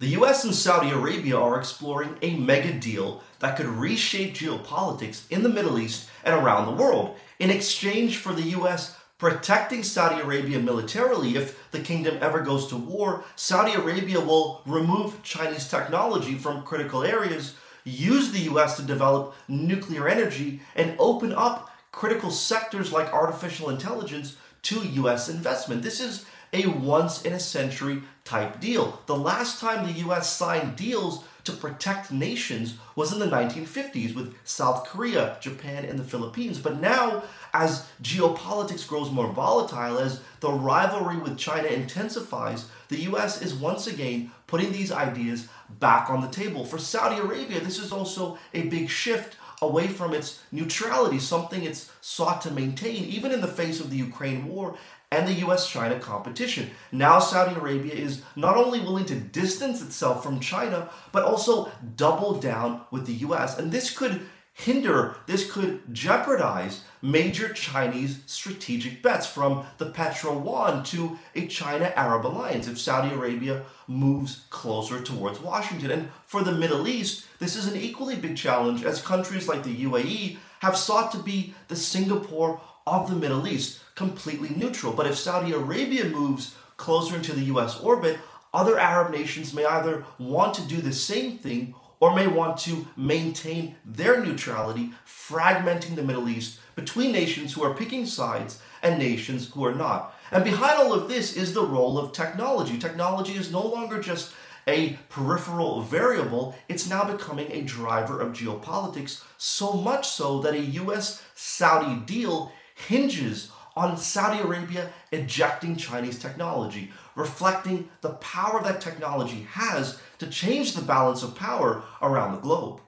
The US and Saudi Arabia are exploring a mega deal that could reshape geopolitics in the Middle East and around the world. In exchange for the US protecting Saudi Arabia militarily, if the kingdom ever goes to war, Saudi Arabia will remove Chinese technology from critical areas, use the US to develop nuclear energy, and open up critical sectors like artificial intelligence to US investment. This is a once-in-a-century type deal. The last time the US signed deals to protect nations was in the 1950s with South Korea, Japan, and the Philippines. But now, as geopolitics grows more volatile, as the rivalry with China intensifies, the US is once again putting these ideas back on the table. For Saudi Arabia, this is also a big shift away from its neutrality, something it's sought to maintain even in the face of the Ukraine war and the US-China competition. Now Saudi Arabia is not only willing to distance itself from China, but also double down with the US. And this could jeopardize major Chinese strategic bets, from the petro yuan to a China-Arab alliance, if Saudi Arabia moves closer towards Washington. And for the Middle East, this is an equally big challenge, as countries like the UAE have sought to be the Singapore of the Middle East, completely neutral. But if Saudi Arabia moves closer into the US orbit, other Arab nations may either want to do the same thing or may want to maintain their neutrality, fragmenting the Middle East between nations who are picking sides and nations who are not. And behind all of this is the role of technology. Technology is no longer just a peripheral variable, it's now becoming a driver of geopolitics, so much so that a US-Saudi deal hinges on Saudi Arabia ejecting Chinese technology, reflecting the power that technology has to change the balance of power around the globe.